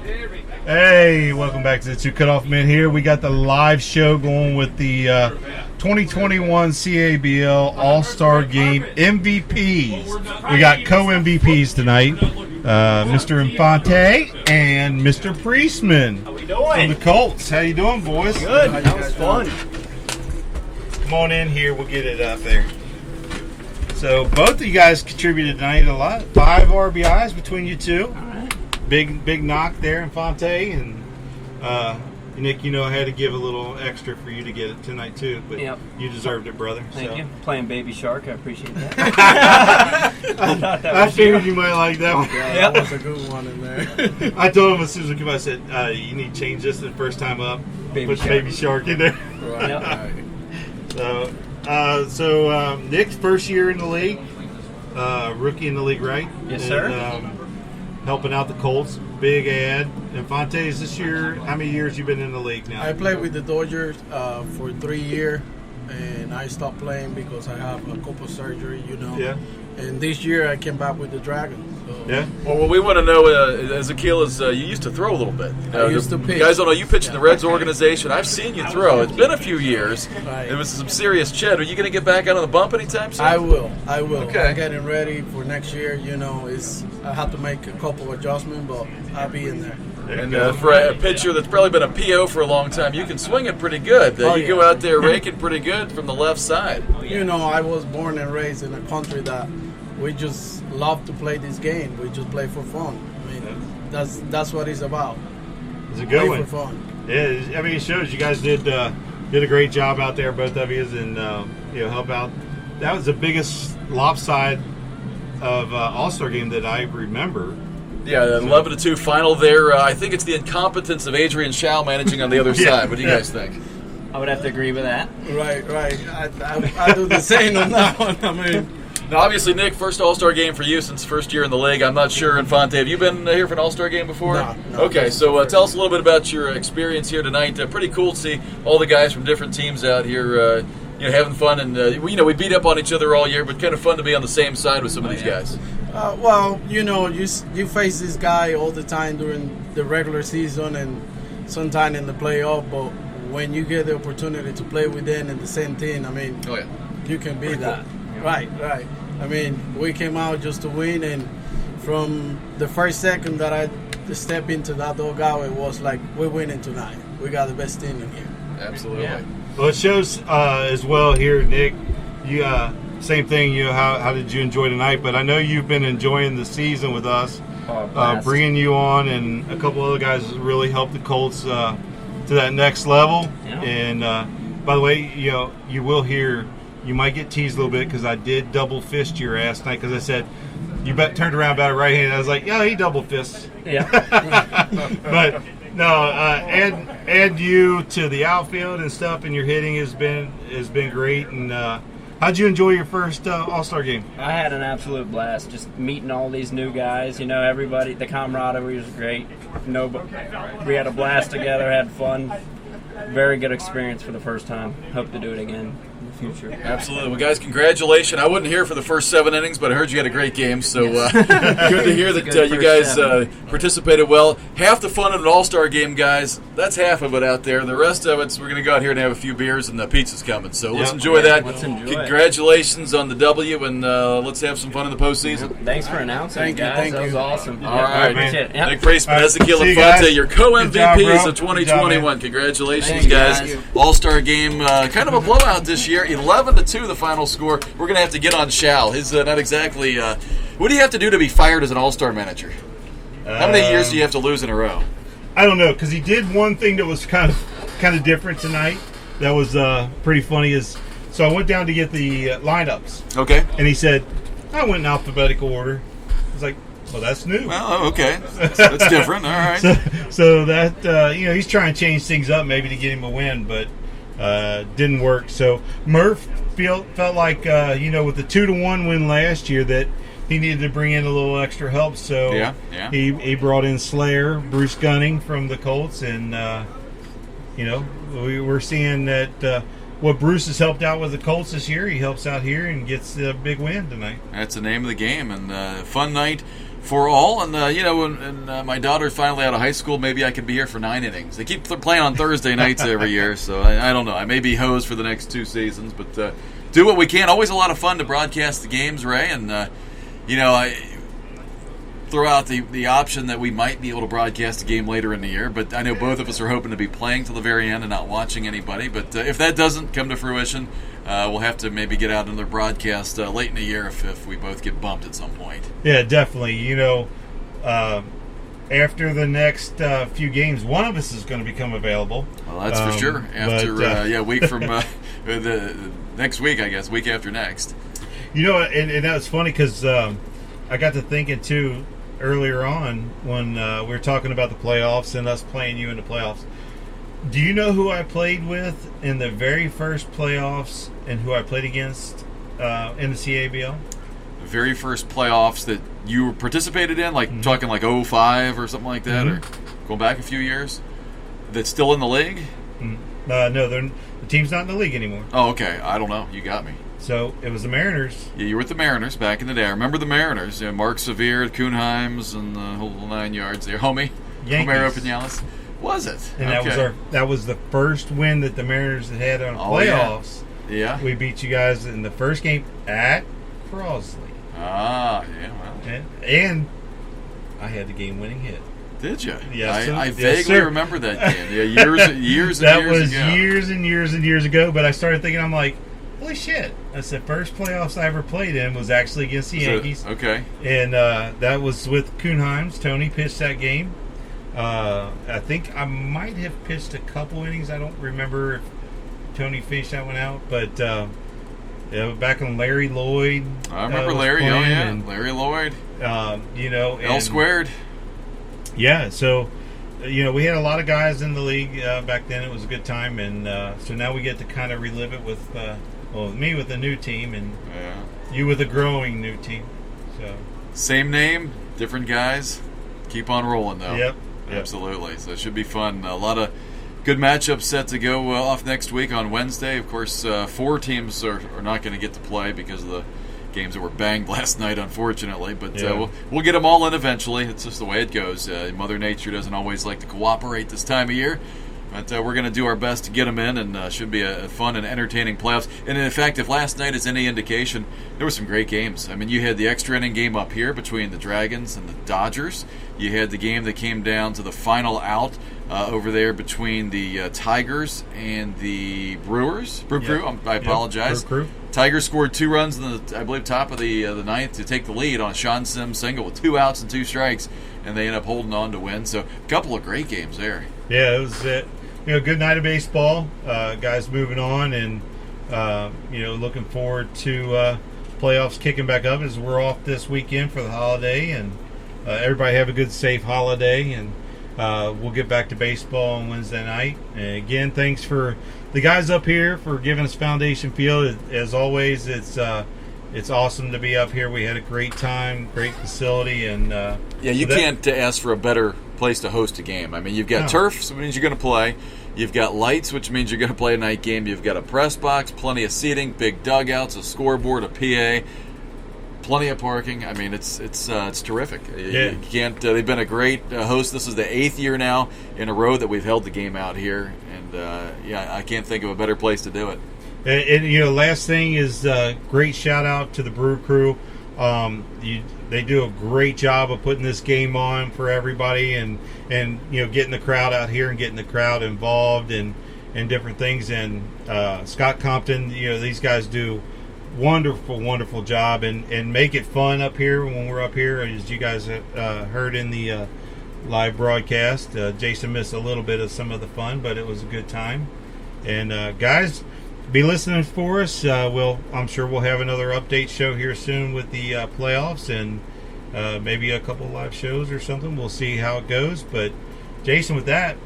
Hey, welcome back to the Two Cutoff Men here. We got the live show going with the 2021 CABL All-Star Game MVPs. We got co-MVPs tonight, Mr. Infante and Mr. Priestman from the Colts. How you doing, boys? Good. That was fun. Come on in here. We'll get it up there. So both of you guys contributed tonight a lot. 5 RBIs between you two. Big knock there, Infante, and Nick, I had to give a little extra for you to get it tonight too, but you deserved it, brother. Thank you. Playing Baby Shark, I appreciate that. I figured you might like that one. Yeah, that was a good one in there. I told him as soon as we came out, I said, you need to change this the first time up. Put Baby Shark in there. Right. So Nick's first year in the league, rookie in the league, right? Yes, sir. Helping out the Colts, big ad. Infante, is this year? How many years you been in the league now? I played with the Dodgers for 3 years, and I stopped playing because I have a couple surgery, Yeah. And this year I came back with the Dragons. So. Yeah. Well, what we want to know, Ezekiel, is you used to throw a little bit. I used to pitch. Guys don't know you pitch in the Reds organization. I've seen you throw. It's been a few years. Right. It was some serious ched. Are you going to get back out on the bump anytime soon? I will. Okay. I'm getting ready for next year. I have to make a couple adjustments, but I'll be in there. And for a pitcher that's probably been a PO for a long time, you can swing it pretty good. You go out there raking pretty good from the left side. I was born and raised in a country that we just love to play this game. We just play for fun. I mean, that's what it's about. It's a good play one. for fun. Yeah, I mean, it shows you guys did a great job out there, both of you, and help out. That was the biggest lopside of All-Star game that I remember. Yeah, the 11-2 final there. I think it's the incompetence of Adrian Schau managing on the other side. What do you guys think? I would have to agree with that. Right. I do the same on that one. I mean, now, obviously, Nick, first All-Star game for you since first year in the league. I'm not sure, Infante, have you been here for an All-Star game before? No. Okay, so tell us a little bit about your experience here tonight. Pretty cool to see all the guys from different teams out here, having fun. And we beat up on each other all year, but kind of fun to be on the same side with some of these guys. You face this guy all the time during the regular season and sometime in the playoff, but when you get the opportunity to play with them in the same team, I mean, you can be that. Cool. Right. I mean, we came out just to win, and from the first second that I stepped into that dugout, it was like, we're winning tonight. We got the best team in here. Absolutely. Yeah. Well, it shows as well here, Nick. You same thing. How did you enjoy tonight? But I know you've been enjoying the season with us, bringing you on, and a couple other guys really helped the Colts to that next level. Yeah. And by the way, you will hear. You might get teased a little bit because I did double fist your ass tonight because I said you turned around about it right hand. I was like, yeah, he double fists. Yeah. But no, add you to the outfield and stuff, and your hitting has been great. And how'd you enjoy your first All-Star game? I had an absolute blast just meeting all these new guys. Everybody, the camaraderie was great. We had a blast together, had fun. Very good experience for the first time. Hope to do it again in the future. Absolutely. Well, guys, congratulations. I wasn't here for the first 7 innings, but I heard you had a great game. So good to hear that you guys participated well. Half the fun of an All-Star game, guys, that's half of it out there. The rest of it's we're going to go out here and have a few beers, and the pizza's coming. So let's enjoy that. Let's enjoy Congratulations on the W, and let's have some fun in the postseason. Thanks for announcing, guys. That was awesome. All right. Appreciate it. Yep. Nick Priestman, Ezekiel See you Infante, guys. your co-MVPs of Good job, 2021. Congratulations, Thank you, guys. guys. All-Star game, kind of a blowout this year. 11-2 the final score. We're going to have to get on Schau. His not exactly. What do you have to do to be fired as an All-Star manager? How many years do you have to lose in a row? I don't know, because he did one thing that was kind of different tonight. That was pretty funny. So I went down to get the lineups. Okay. And he said, I went in alphabetical order. I was like, well, that's new. Well, okay. That's different. All right. So that, he's trying to change things up maybe to get him a win, but didn't work. So Murph felt like, with the 2-1 win last year that he needed to bring in a little extra help. So he brought in Slayer, Bruce Gunning from the Colts, and, we're seeing that what Bruce has helped out with the Colts this year, he helps out here and gets a big win tonight. That's the name of the game, and fun night for all. And, when my daughter's finally out of high school, maybe I could be here for 9 innings. They keep playing on Thursday nights every year, so I don't know. I may be hosed for the next 2 seasons, but do what we can. Always a lot of fun to broadcast the games, Ray. And, I throw out the option that we might be able to broadcast a game later in the year, but I know both of us are hoping to be playing till the very end and not watching anybody. But if that doesn't come to fruition, we'll have to maybe get out another broadcast late in the year if we both get bumped at some point. Yeah, definitely. After the next few games, one of us is going to become available. Well, that's for sure. After a week from the next week, I guess, week after next. And that's funny because I got to thinking too earlier on when we were talking about the playoffs and us playing you in the playoffs. Do you know who I played with in the very first playoffs and who I played against in the CABL? The very first playoffs that you participated in, like talking like 05 or something like that, or going back a few years, that's still in the league? No, the team's not in the league anymore. Oh, okay. I don't know. You got me. So it was the Mariners. Yeah, you were with the Mariners back in the day. I remember the Mariners. Mark Severe, Kuhnheims, and the whole 9 yards there. Homie, Homero Pinales. Was it? And that was the first win that the Mariners had on playoffs. Yeah. We beat you guys in the first game at Crosley. Ah, yeah. Well. And I had the game-winning hit. Did you? Yes, I vaguely remember that game. Yeah, years and years that ago. That was years and years and years ago. But I started thinking, I'm like, holy shit! That's the first playoffs I ever played in was actually against the Yankees. Okay. And that was with Kuhnheims. Tony pitched that game. I think I might have pitched a couple innings. I don't remember if Tony finished that one out, but back on Larry Lloyd. I remember Larry. Oh yeah, and, Larry Lloyd. L squared. Yeah, so we had a lot of guys in the league back then. It was a good time, and so now we get to kind of relive it with me with a new team, and you with a growing new team. So same name, different guys. Keep on rolling though. Yep. Absolutely. So it should be fun. A lot of good matchups set to go off next week on Wednesday. Of course, 4 teams are not going to get to play because of the games that were banged last night, unfortunately. But we'll get them all in eventually. It's just the way it goes. Mother Nature doesn't always like to cooperate this time of year. But we're going to do our best to get them in, and should be a fun and entertaining playoffs. And in fact, if last night is any indication, there were some great games. I mean, you had the extra inning game up here between the Dragons and the Dodgers. You had the game that came down to the final out over there between the Tigers and the Brewers. Brew Crew, I apologize. Brew Crew. Tigers scored 2 runs in the, I believe, top of the ninth to take the lead on a Sean Sims single with 2 outs and 2 strikes, and they end up holding on to win. So a couple of great games there. Yeah, it was good night of baseball. Guys moving on, and looking forward to playoffs kicking back up as we're off this weekend for the holiday, and everybody have a good, safe holiday, and we'll get back to baseball on Wednesday night. And again, thanks for the guys up here for giving us Foundation Field. As always, it's awesome to be up here. We had a great time, great facility, and you can't ask for a better place to host a game. I mean, you've got turf, so it means you're going to play. You've got lights, which means you're going to play a night game. You've got a press box, plenty of seating, big dugouts, a scoreboard, a PA, plenty of parking. I mean, it's terrific. Yeah. You can't. They've been a great host. This is the 8th year now in a row that we've held the game out here, and I can't think of a better place to do it. And last thing is great shout out to the Brew Crew. They do a great job of putting this game on for everybody, and getting the crowd out here and getting the crowd involved and different things. And Scott Compton, these guys do wonderful job and make it fun up here when we're up here. As you guys heard in the live broadcast, Jason missed a little bit of some of the fun, but it was a good time. And guys, be listening for us. I'm sure we'll have another update show here soon with the playoffs, and maybe a couple live shows or something. We'll see how it goes. But Jason, with that,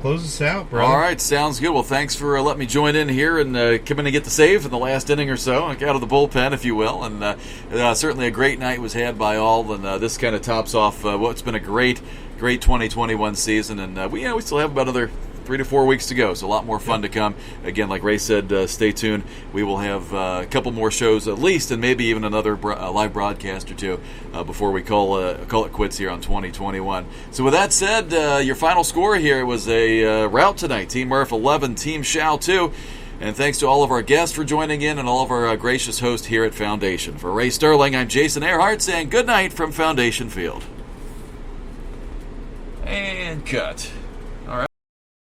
close us out, bro. All right, sounds good. Well, thanks for letting me join in here and come in and get the save in the last inning or so, out of the bullpen, if you will. And certainly a great night was had by all, and this kind of tops off what's been a great 2021 season. And we still have about another 3 to 4 weeks to go, so a lot more fun to come. Again, like Ray said, stay tuned. We will have a couple more shows at least, and maybe even another live broadcast or two before we call it quits here on 2021. So with that said, your final score here was a rout tonight. Team Murph 11, Team Shao 2. And thanks to all of our guests for joining in and all of our gracious hosts here at Foundation. For Ray Sterling, I'm Jason Earhart saying good night from Foundation Field. And cut.